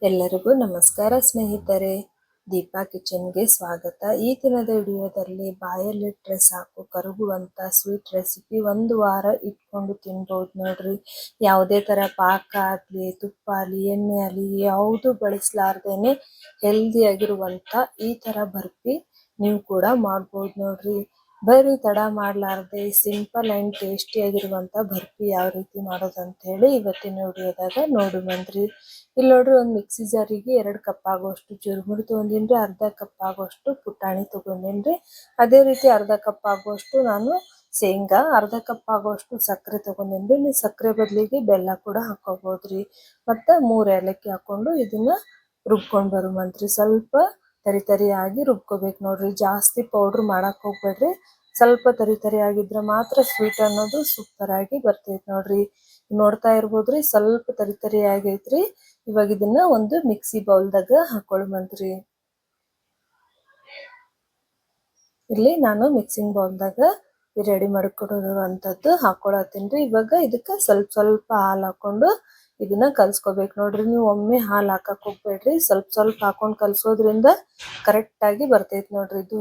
ಎಲ್ಲರಿಗೂ ನಮಸ್ಕಾರ ಸ್ನೇಹಿತರೆ. ದೀಪಾ ಕಿಚನ್ಗೆ ಸ್ವಾಗತ. ಈ ದಿನದ ವಿಡಿಯೋದಲ್ಲಿ ಬಾಯಲ್ಲಿಟ್ಟರೆ ಸಾಕು ಕರಗುವಂತ ಸ್ವೀಟ್ ರೆಸಿಪಿ 1 ವಾರ ಇಟ್ಕೊಂಡು ತಿನ್ಬೋದು ನೋಡ್ರಿ. ಯಾವುದೇ ತರ ಪಾಕ ಆಗಲಿ, ತುಪ್ಪ ಆಗಲಿ, ಎಣ್ಣೆ ಆಗಲಿ ಯಾವುದು ಬಳಸಲಾರ್ದೇನೆ ಹೆಲ್ದಿ ಆಗಿರುವಂತ ಈ ತರ ಬರ್ಫಿ ನೀವು ಕೂಡ ಮಾಡ್ಬೋದು ನೋಡ್ರಿ. ಬರ್ರಿ ತಡ ಮಾಡ್ಲಾರ್ದೆ ಸಿಂಪಲ್ ಅಂಡ್ ಟೇಸ್ಟಿ ಆಗಿರುವಂತ ಬರ್ಫಿ ಯಾವ ರೀತಿ ಮಾಡೋದು ಅಂತ ಹೇಳಿ ಇವತ್ತಿನ ವಿಡಿಯೋದಾಗ ನೋಡಿ ಬಂದ್ರಿ. ಇಲ್ಲಿ ನೋಡ್ರಿ, ಒಂದು ಮಿಕ್ಸಿ ಜಾರಿಗೆ 2 ಕಪ್ ಆಗುವಷ್ಟು ಚುರುಮುರಿ ತಗೊಂಡಿನ್ರಿ, ಅರ್ಧ ಕಪ್ ಆಗುವಷ್ಟು ಪುಟಾಣಿ ತಗೊಂಡಿನ್ರಿ, ಅದೇ ರೀತಿ ಅರ್ಧ ಕಪ್ ಆಗುವಷ್ಟು ನಾನು ಶೇಂಗಾ, ಅರ್ಧ ಕಪ್ ಆಗುವಷ್ಟು ಸಕ್ಕರೆ ತಗೊಂಡಿನ್ರಿ. ನೀವು ಸಕ್ಕರೆ ಬದಲಿಗೆ ಬೆಲ್ಲ ಕೂಡ ಹಾಕೋಬಹುದ್ರಿ. ಮತ್ತೆ 3 ಏಲಕ್ಕಿ ಹಾಕೊಂಡು ಇದನ್ನ ರುಬ್ಕೊಂಡ್ ಬರುವಂತ್ರಿ. ಸ್ವಲ್ಪ ತರಿಯಾಗಿ ರುಬ್ಕೋಬೇಕು ನೋಡ್ರಿ. ಜಾಸ್ತಿ ಪೌಡರ್ ಮಾಡಕ್ ಹೋಗ್ಬೇಡ್ರಿ. ಸ್ವಲ್ಪ ತರಿ ಆಗಿದ್ರೆ ಮಾತ್ರ ಸ್ವೀಟ್ ಅನ್ನೋದು ಸೂಪರ್ ಆಗಿ ಬರ್ತೈತಿ ನೋಡ್ರಿ. ನೋಡ್ತಾ ಇರ್ಬೋದ್ರಿ, ಸ್ವಲ್ಪ ತರಿ ಆಗೈತ್ರಿ. ಇವಾಗ ಇದನ್ನ ಒಂದು ಮಿಕ್ಸಿ ಬೌಲ್ದಾಗ ಹಾಕೊಳ್ಬಂತ್ರಿ. ಇಲ್ಲಿ ನಾನು ಮಿಕ್ಸಿಂಗ್ ಬೌಲ್ದಾಗ ರೆಡಿ ಮಾಡಿಕೊಡಿರುವಂತದ್ದು ಹಾಕೊಳತ್ತೀನ್ರಿ. ಇವಾಗ ಇದಕ್ಕೆ ಸ್ವಲ್ಪ ಹಾಲು ಹಾಕೊಂಡು ಇದನ್ನ ಕಲ್ಸ್ಕೋಬೇಕು ನೋಡ್ರಿ. ನೀವು ಒಮ್ಮೆ ಹಾಲು ಹಾಕಕ್ ಹೋಗ್ಬೇಡ್ರಿ, ಸ್ವಲ್ಪ ಹಾಕೊಂಡು ಕಲ್ಸೋದ್ರಿಂದ ಕರೆಕ್ಟ್ ಆಗಿ ಬರ್ತೈತಿ ನೋಡ್ರಿ ಇದು.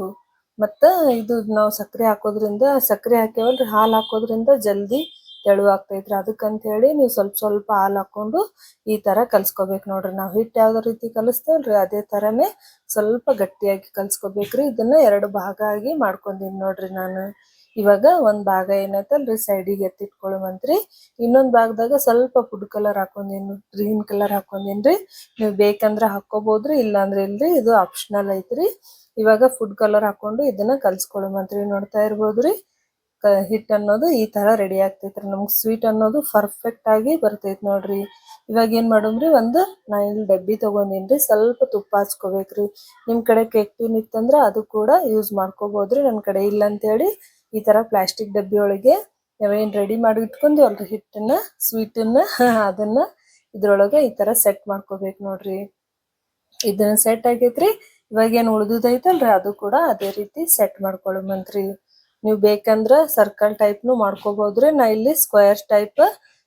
ಮತ್ತ ಇದು ನಾವು ಸಕ್ಕರೆ ಹಾಕೋದ್ರಿಂದ, ಸಕ್ಕರೆ ಹಾಕ್ಯವಲ್ರಿ, ಹಾಲು ಹಾಕೋದ್ರಿಂದ ಜಲ್ದಿ ತೆಳು ಆಗ್ತೈತ್ರಿ. ಅದಕ್ಕಂತ ಹೇಳಿ ನೀವು ಸ್ವಲ್ಪ ಹಾಲು ಹಾಕೊಂಡು ಈ ತರ ಕಲ್ಸ್ಕೋಬೇಕು ನೋಡ್ರಿ. ನಾವು ಹಿಟ್ಟು ಯಾವ್ದೇ ರೀತಿ ಕಲಿಸ್ತೇವಲ್ರಿ ಅದೇ ತರನೇ ಸ್ವಲ್ಪ ಗಟ್ಟಿಯಾಗಿ ಕಲ್ಸ್ಕೋಬೇಕ್ರಿ. ಇದನ್ನ 2 ಭಾಗ ಆಗಿ ಮಾಡ್ಕೊಂಡಿನಿ ನೋಡ್ರಿ ನಾನು. ಇವಾಗ ಒಂದ್ ಭಾಗ ಏನೈತಲ್ರಿ ಸೈಡಿಗೆ ಎತ್ತಿಟ್ಕೊಳ್ಳುವಂತ್ರಿ. ಇನ್ನೊಂದ್ ಭಾಗದಾಗ ಸ್ವಲ್ಪ ಫುಡ್ ಕಲರ್ ಹಾಕೊಂಡಿನಿ, ಗ್ರೀನ್ ಕಲರ್ ಹಾಕೊಂಡಿನ್ರಿ. ನೀವು ಬೇಕಂದ್ರ ಹಾಕೋಬಹುದ್ರಿ, ಇಲ್ಲಾಂದ್ರೆ ಇಲ್ರಿ, ಇದು ಆಪ್ಷನಲ್ ಐತ್ರಿ. ಇವಾಗ ಫುಡ್ ಕಲರ್ ಹಾಕೊಂಡು ಇದನ್ನ ಕಲ್ಸ್ಕೊಳ್ಳುವಂತ್ರಿ. ನೋಡ್ತಾ ಇರ್ಬೋದ್ರಿ, ಹಿಟ್ ಅನ್ನೋದು ಈ ತರ ರೆಡಿ ಆಗ್ತೈತ್ರಿ. ನಮ್ಗೆ ಸ್ವೀಟ್ ಅನ್ನೋದು ಪರ್ಫೆಕ್ಟ್ ಆಗಿ ಬರ್ತೈತಿ ನೋಡ್ರಿ. ಇವಾಗ ಏನ್ ಮಾಡೋಮ್ರಿ, ನಾ ಇಲ್ಲಿ ಡಬ್ಬಿ ತಗೊಂಡಿನ್ರಿ, ಸ್ವಲ್ಪ ತುಪ್ಪ ಹಚ್ಕೋಬೇಕ್ರಿ. ನಿಮ್ ಕಡೆ ಕೇಕ್ ಟಿನ್ ಇತ್ತಂದ್ರ ಅದು ಕೂಡ ಯೂಸ್ ಮಾಡ್ಕೋಬಹುದ್ರಿ. ನನ್ ಕಡೆ ಇಲ್ಲ ಅಂತ ಹೇಳಿ ಈ ತರ ಪ್ಲಾಸ್ಟಿಕ್ ಡಬ್ಬಿ ಒಳಗೆ ನಾವೇನ್ ರೆಡಿ ಮಾಡಿ ಇಟ್ಕೊಂಡ್ವಲ್ರಿ ಹಿಟ್ಟನ್ನ, ಸ್ವೀಟನ್ನ, ಅದನ್ನ ಇದ್ರೊಳಗೆ ಈ ತರ ಸೆಟ್ ಮಾಡ್ಕೋಬೇಕು ನೋಡ್ರಿ. ಇದನ್ನ ಸೆಟ್ ಆಗೈತ್ರಿ. ಇವಾಗ ಏನ್ ಉಳ್ದುದೈತಲ್ರಿ ಅದು ಕೂಡ ಅದೇ ರೀತಿ ಸೆಟ್ ಮಾಡ್ಕೊಳ್ಳುವಂತ್ರಿ. ನೀವು ಬೇಕಂದ್ರ ಸರ್ಕಲ್ ಟೈಪ್ನು ಮಾಡ್ಕೋಬಹುದ್ರಿ. ನಾ ಇಲ್ಲಿ ಸ್ಕ್ವೇರ್ ಟೈಪ್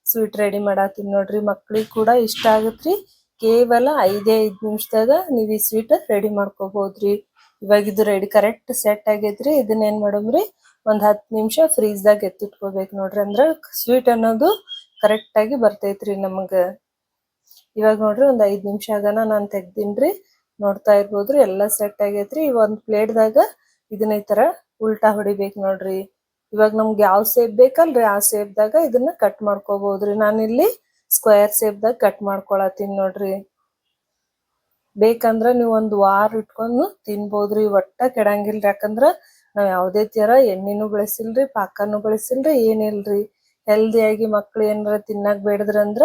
ಸ್ವೀಟ್ ರೆಡಿ ಮಾಡತ್ತೀನಿ ನೋಡ್ರಿ. ಮಕ್ಳಿಗೆ ಕೂಡ ಇಷ್ಟ ಆಗತ್ರಿ. ಕೇವಲ 5 ನಿಮಿಷದಾಗ ನೀವು ಈ ಸ್ವೀಟ್ ರೆಡಿ ಮಾಡ್ಕೋಬಹುದ್ರಿ. ಇವಾಗ ಇದು ರೆಡಿ ಕರೆಕ್ಟ್ ಸೆಟ್ ಆಗೈತ್ರಿ. ಇದನ್ನ ಏನ್ ಮಾಡೋಮ್ರಿ, ಒಂದ್ 10 ನಿಮಿಷ ಫ್ರೀಜ್ದಾಗ ಎತ್ತಿಟ್ಕೋಬೇಕು ನೋಡ್ರಿ. ಅಂದ್ರ ಸ್ವೀಟ್ ಅನ್ನೋದು ಕರೆಕ್ಟ್ ಆಗಿ ಬರ್ತೈತ್ರಿ ನಮಗ. ಇವಾಗ ನೋಡ್ರಿ, ಒಂದ್ 5 ನಿಮಿಷ ಆಗನ ನಾನು ತೆಗ್ದಿನ್ರಿ. ನೋಡ್ತಾ ಇರ್ಬೋದ್ರಿ, ಎಲ್ಲಾ ಸೆಟ್ ಆಗೈತ್ರಿ. ಒಂದ್ ಪ್ಲೇಟ್ದಾಗ ಇದನ್ನ ಈ ತರ ಉಲ್ಟಾ ಹೊಡಿಬೇಕು ನೋಡ್ರಿ. ಇವಾಗ ನಮ್ಗೆ ಯಾವ ಸೇಪ್ ಬೇಕಲ್ರಿ ಆ ಸೇಪ್ದಾಗ ಇದನ್ನ ಕಟ್ ಮಾಡ್ಕೋಬಹುದ್ರಿ. ನಾನಿಲ್ಲಿ ಸ್ಕ್ವೇರ್ ಸೇಪ್ದಾಗ ಕಟ್ ಮಾಡ್ಕೊಳತ್ತೀನಿ ನೋಡ್ರಿ. ಬೇಕಂದ್ರ ನೀವು 1 ವಾರ ಇಟ್ಕೊಂಡು ತಿನ್ಬೋದ್ರಿ, ಒಟ್ಟ ಕೆಡಂಗಿಲ್ರಿ. ಯಾಕಂದ್ರ ನಾವ್ ಯಾವ್ದೇ ತರ ಎಣ್ಣಿನೂ ಬಳಸಿಲ್ರಿ, ಪಾಕನೂ ಬಳಸಿಲ್ರಿ, ಏನಿಲ್ರಿ. ಹೆಲ್ದಿಯಾಗಿ ಮಕ್ಳು ಏನಾರ ತಿನ್ನಕ್ ಬೇಡದ್ರಂದ್ರ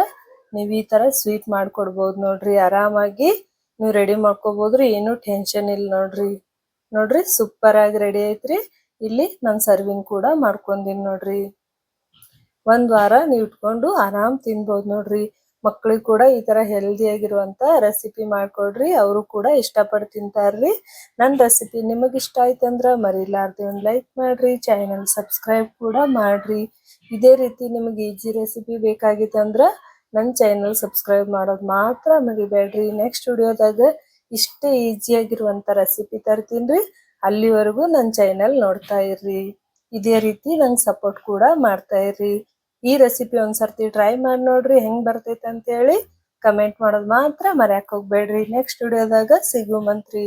ನೀವ್ ಈ ತರ ಸ್ವೀಟ್ ಮಾಡ್ಕೊಡ್ಬೋದು ನೋಡ್ರಿ. ಆರಾಮಾಗಿ ನೀವು ರೆಡಿ ಮಾಡ್ಕೋಬಹುದ್ರಿ, ಏನು ಟೆನ್ಷನ್ ಇಲ್ಲ ನೋಡ್ರಿ. ನೋಡ್ರಿ, ಸೂಪರ್ ಆಗಿ ರೆಡಿ ಐತ್ರಿ. ಇಲ್ಲಿ ನಾನು ಸರ್ವಿಂಗ್ ಕೂಡ ಮಾಡ್ಕೊಂಡಿನಿ ನೋಡ್ರಿ. 1 ವಾರ ನೀವು ಇಟ್ಕೊಂಡು ಆರಾಮ್ ತಿನ್ಬೋದು ನೋಡ್ರಿ. ಮಕ್ಳಿಗೆ ಕೂಡ ಈ ತರ ಹೆಲ್ದಿ ಆಗಿರುವಂತ ರೆಸಿಪಿ ಮಾಡ್ಕೊಡ್ರಿ, ಅವರು ಕೂಡ ಇಷ್ಟಪಟ್ಟು ತಿಂತಾರ್ರಿ. ನನ್ನ ರೆಸಿಪಿ ನಿಮಗೆ ಇಷ್ಟ ಆಯ್ತಂದ್ರ ಮರಿಲಾರ್ದೆ ಒಂದು ಲೈಕ್ ಮಾಡ್ರಿ, ಚಾನೆಲ್ ಸಬ್ಸ್ಕ್ರೈಬ್ ಕೂಡ ಮಾಡ್ರಿ. ಇದೇ ರೀತಿ ನಿಮಗೆ ಈಜಿ ರೆಸಿಪಿ ಬೇಕಾಗಿತ್ತಂದ್ರ ನನ್ನ ಚಾನೆಲ್ ಸಬ್ಸ್ಕ್ರೈಬ್ ಮಾಡೋದು ಮಾತ್ರ ಮರಿಬೇಡ್ರಿ. ನೆಕ್ಸ್ಟ್ ವಿಡಿಯೋದಾಗ ಇಷ್ಟೇ ಈಜಿ ಆಗಿರುವಂತ ರೆಸಿಪಿ ತರ್ತೀನ್ರಿ. ಅಲ್ಲಿವರೆಗೂ ನನ್ನ ಚಾನೆಲ್ ನೋಡ್ತಾ ಇರ್ರಿ. ಇದೇ ರೀತಿ ನಂಗೆ ಸಪೋರ್ಟ್ ಕೂಡ ಮಾಡ್ತಾ ಇರ್ರಿ. ಈ ರೆಸಿಪಿ ಒಂದ್ಸರ್ತಿ ಟ್ರೈ ಮಾಡಿ ನೋಡ್ರಿ, ಹೆಂಗ್ ಬರ್ತೈತೆ ಅಂತ ಹೇಳಿ ಕಮೆಂಟ್ ಮಾಡೋದು ಮಾತ್ರ ಮರ್ಯಾಕ್ ಹೋಗ್ಬೇಡ್ರಿ. ನೆಕ್ಸ್ಟ್ ವಿಡಿಯೋದಾಗ ಸಿಗುಮಂತ್ರಿ.